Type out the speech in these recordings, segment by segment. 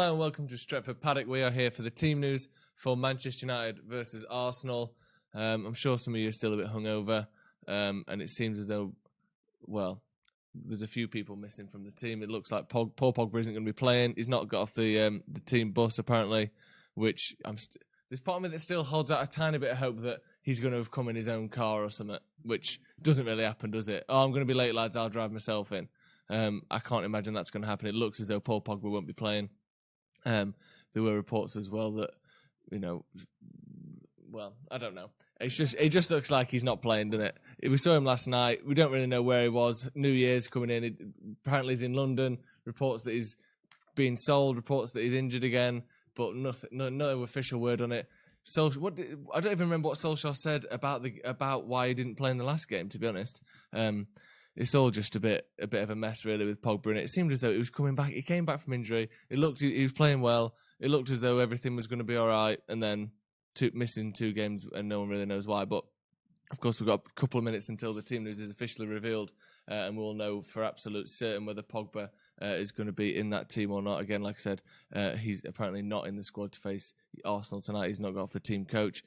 Hello and welcome to Stretford Paddock. We are here for the team news for Manchester United versus Arsenal. I'm sure some of you are still a bit hungover, and it seems as though, well, there's a few people missing from the team. It looks like Paul Pogba isn't going to be playing. He's not got off the team bus apparently, which there's part of me that still holds out a tiny bit of hope that he's going to have come in his own car or something, which doesn't really happen, does it? Oh, I'm going to be late, lads. I'll drive myself in. I can't imagine that's going to happen. It looks as though Paul Pogba won't be playing. There were reports as well that, well, I don't know. It just looks like he's not playing, doesn't it? We saw him last night. We don't really know where he was. New Year's coming in. Apparently he's in London. Reports that he's being sold. Reports that he's injured again. But nothing. No official word on it. So I don't even remember what Solskjaer said about why he didn't play in the last game. To be honest, it's all just a bit of a mess really with Pogba. And it seemed as though he was coming back. He came back from injury. He was playing well. It looked as though everything was going to be all right. And then missing 2 games, and no one really knows why. But of course, we've got a couple of minutes until the team news is officially revealed, and we'll know for absolute certain whether Pogba is going to be in that team or not. Again, like I said, he's apparently not in the squad to face Arsenal tonight. He's not got off the team coach,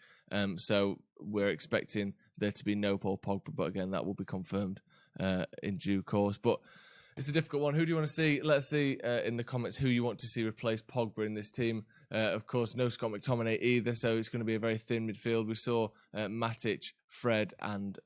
so we're expecting there to be no Paul Pogba. But again, that will be confirmed in due course. But it's a difficult one. Who do you want to see? Let's see in the comments who you want to see replace Pogba in this team. Of course, no Scott McTominay either, so it's going to be a very thin midfield. We saw Matic, Fred, and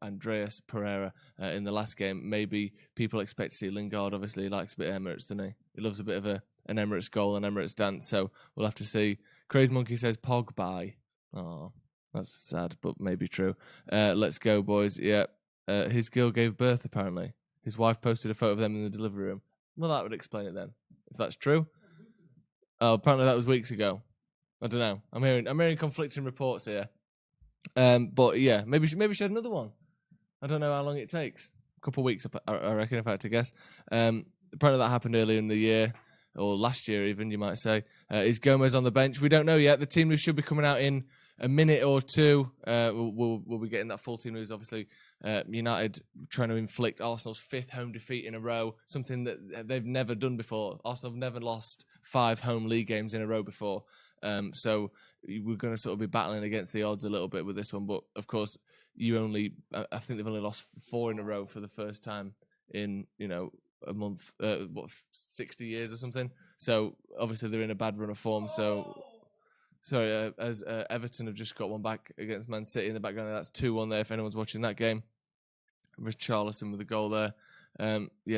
Andreas Pereira in the last game. Maybe people expect to see Lingard. Obviously, he likes a bit of Emirates, doesn't he? He loves a bit of an Emirates goal, an Emirates dance, so we'll have to see. Crazy Monkey says Pogba. Oh, that's sad, but maybe true. Let's go, boys. Yeah, his girl gave birth, apparently. His wife posted a photo of them in the delivery room. Well, that would explain it then, if that's true. Oh, apparently that was weeks ago. I don't know. I'm hearing conflicting reports here. But yeah, maybe she had another one. I don't know how long it takes. A couple of weeks, I reckon, if I had to guess. Apparently that happened earlier in the year, or last year even, you might say. Is Gomez on the bench? We don't know yet. The team news should be coming out in a minute or two. We'll be getting that full team news, obviously. United trying to inflict Arsenal's 5th home defeat in a row, something that they've never done before. Arsenal have never lost 5 home league games in a row before. So we're going to sort of be battling against the odds a little bit with this one. But of course, I think they've only lost 4 in a row for the first time in, a month, 60 years or something. So obviously they're in a bad run of form. So sorry, as Everton have just got one back against Man City in the background. That's 2-1 there if anyone's watching that game. Richarlison with a goal there.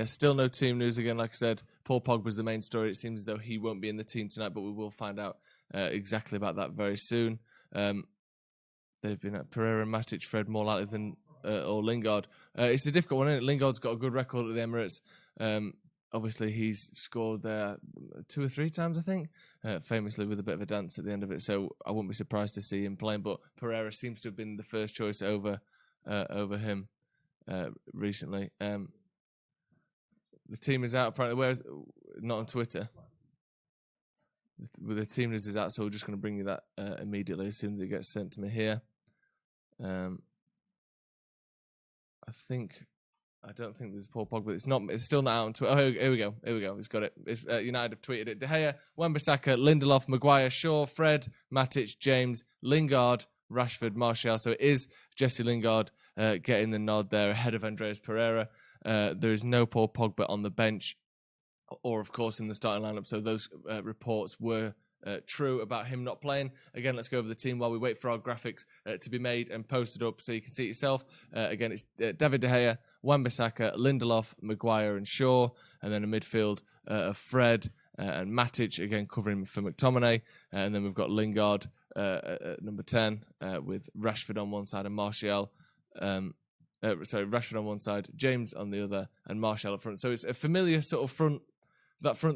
Still no team news again. Like I said, Paul Pogba's the main story. It seems as though he won't be in the team tonight, but we will find out exactly about that very soon. They've been at Pereira and Matic, Fred more likely than or Lingard. It's a difficult one, isn't it? Lingard's got a good record at the Emirates. Obviously, he's scored there 2 or 3 times, I think, famously with a bit of a dance at the end of it. So I wouldn't be surprised to see him playing. But Pereira seems to have been the first choice over him recently. The team is out apparently. Not on Twitter. The team news is out, so we're just going to bring you that immediately as soon as it gets sent to me here. I don't think there's Paul Pogba. It's still not out on Twitter. Oh, here we go. It's got it. United have tweeted it. De Gea, Wan-Bissaka, Lindelof, Maguire, Shaw, Fred, Matic, James, Lingard, Rashford, Martial. So it is Jesse Lingard getting the nod there ahead of Andreas Pereira. There is no Paul Pogba on the bench or, of course, in the starting lineup. So those reports were true about him not playing. Again, let's go over the team while we wait for our graphics to be made and posted up so you can see it yourself. Again, it's David De Gea, Wan-Bissaka, Lindelof, Maguire and Shaw, and then a midfield of Fred and Matic, again covering for McTominay. And then we've got Lingard at number 10 with Rashford on one side and Martial. Rashford on one side, James on the other, and Martial up front. So it's a familiar sort of front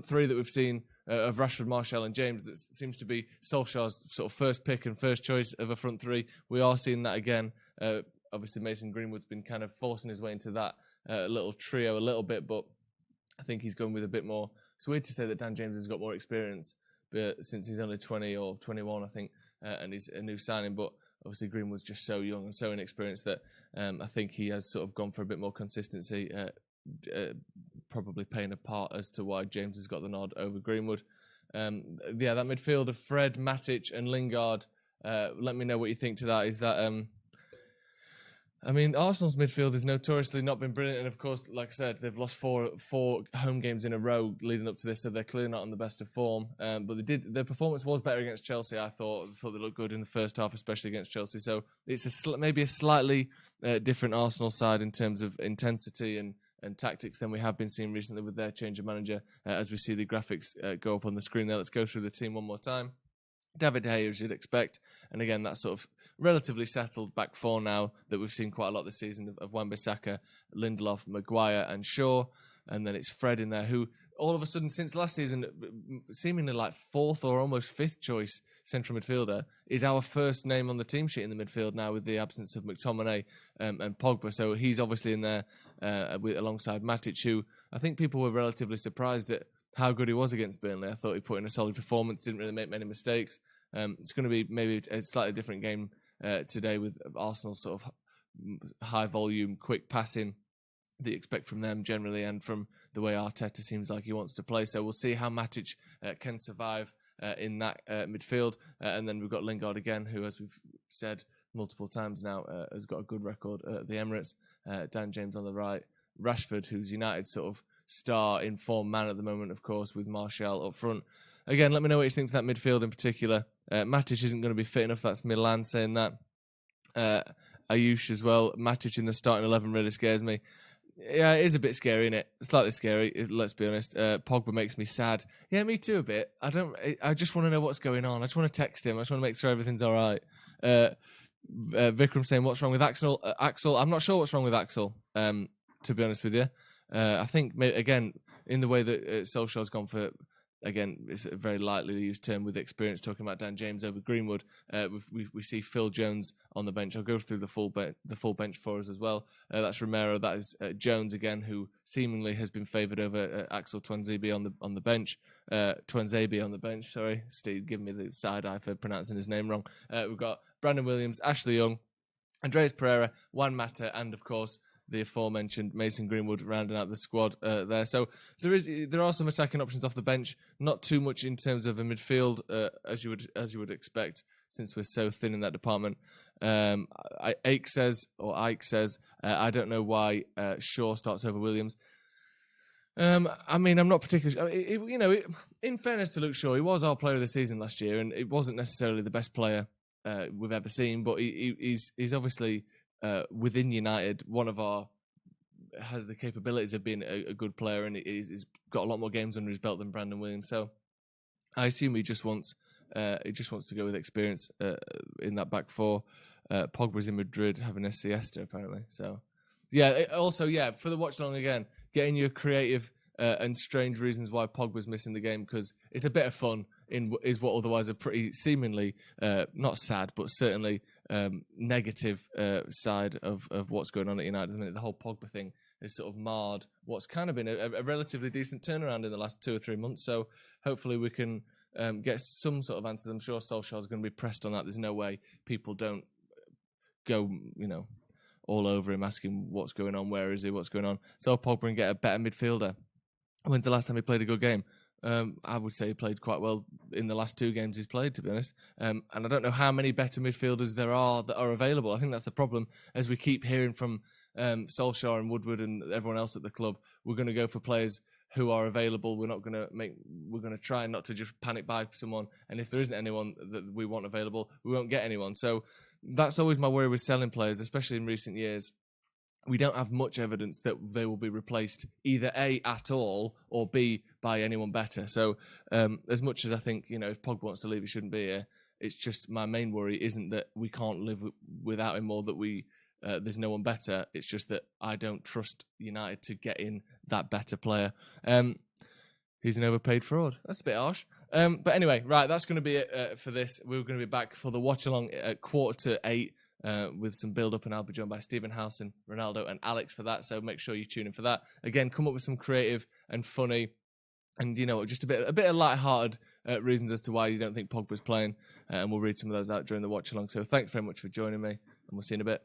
3 that we've seen of Rashford, Martial and James. That seems to be Solskjaer's sort of first pick and first choice of a front 3. We are seeing that again. Obviously, Mason Greenwood's been kind of forcing his way into that little trio a little bit, but I think he's going with a bit more. It's weird to say that Dan James has got more experience, but since he's only 20 or 21, I think, and he's a new signing, but obviously Greenwood's just so young and so inexperienced that I think he has sort of gone for a bit more consistency, probably playing a part as to why James has got the nod over Greenwood. Yeah, that midfield of Fred, Matic, and Lingard. Let me know what you think to that. Is that I mean, Arsenal's midfield has notoriously not been brilliant, and of course, like I said, they've lost four home games in a row leading up to this, so they're clearly not on the best of form. But their performance was better against Chelsea. I thought they looked good in the first half, especially against Chelsea. So it's maybe a slightly different Arsenal side in terms of intensity and tactics than we have been seeing recently with their change of manager. As we see the graphics go up on the screen there, let's go through the team one more time. David De Gea, as you'd expect, and again, that sort of relatively settled back four now that we've seen quite a lot this season of Wan-Bissaka, Lindelof, Maguire, and Shaw, and then it's Fred in there, who all of a sudden, since last season, seemingly like fourth or almost fifth choice central midfielder, is our first name on the team sheet in the midfield now with the absence of McTominay and Pogba. So he's obviously in there alongside Matic, who I think people were relatively surprised at how good he was against Burnley. I thought he put in a solid performance, didn't really make many mistakes. It's going to be maybe a slightly different game today with Arsenal's sort of high volume, quick passing that you expect from them generally, and from the way Arteta seems like he wants to play. So we'll see how Matic can survive in that midfield. And then we've got Lingard again, who, as we've said multiple times now, has got a good record at the Emirates. Dan James on the right. Rashford, who's United's sort of star in form man at the moment, of course, with Martial up front. Again, let me know what you think of that midfield in particular. Matic isn't going to be fit enough. That's Milan saying that. Ayush as well. Matic in the starting 11 really scares me. Yeah, it is a bit scary, isn't it? Slightly scary, let's be honest. Pogba makes me sad. Yeah, me too a bit. I just want to know what's going on. I just want to text him. I just want to make sure everything's all right. Vikram saying, what's wrong with Axel? Axel, I'm not sure what's wrong with Axel, to be honest with you. I think, again, in the way that Solskjaer's gone for, again, it's a very lightly used term with experience, talking about Dan James over Greenwood. We see Phil Jones on the bench. I'll go through the full bench for us as well. That's Romero. That is Jones again, who seemingly has been favoured over Axel Tuanzebe on the bench. Tuanzebe on the bench. Sorry, Steve, give me the side eye for pronouncing his name wrong. We've got Brandon Williams, Ashley Young, Andreas Pereira, Juan Mata, and of course the aforementioned Mason Greenwood rounding out the squad there. So there are some attacking options off the bench. Not too much in terms of a midfield as you would expect, since we're so thin in that department. Ike says, I don't know why Shaw starts over Williams. I mean, I'm not particularly. In fairness to Luke Shaw, he was our player of the season last year, and it wasn't necessarily the best player we've ever seen, but he's obviously within United has the capabilities of being a good player, and he's got a lot more games under his belt than Brandon Williams. So I assume he just wants to go with experience in that back four. Pogba's in Madrid having a siesta apparently. So yeah. For the watch along again, getting your creative and strange reasons why Pogba's missing the game, because it's a bit of fun is what otherwise a pretty seemingly not sad but certainly negative side of what's going on at United at the minute. The whole Pogba thing has sort of marred what's kind of been a relatively decent turnaround in the last 2 or 3 months. So hopefully we can get some sort of answers. I'm sure Solskjaer's going to be pressed on that. There's no way people don't go, all over him asking what's going on, where is he, what's going on. So Pogba and get a better midfielder. When's the last time he played a good game? I would say he played quite well in the last 2 games he's played, to be honest. And I don't know how many better midfielders there are that are available. I think that's the problem. As we keep hearing from Solskjaer and Woodward and everyone else at the club, we're going to go for players who are available. We're going to try not to just panic buy someone. And if there isn't anyone that we want available, we won't get anyone. So that's always my worry with selling players, especially in recent years. We don't have much evidence that they will be replaced either A, at all, or B, by anyone better. So as much as I think, if Pogba wants to leave, he shouldn't be here, it's just my main worry isn't that we can't live without him or that there's no one better. It's just that I don't trust United to get in that better player. He's an overpaid fraud. That's a bit harsh. But anyway, right, that's going to be it for this. We're going to be back for the watch-along at 7:45. With some build-up, and I'll be joined by Stephen Howson, Ronaldo, and Alex for that. So make sure you tune in for that. Again, come up with some creative and funny, and just a bit of light-hearted reasons as to why you don't think Pogba's playing, and we'll read some of those out during the watch-along. So thanks very much for joining me, and we'll see you in a bit.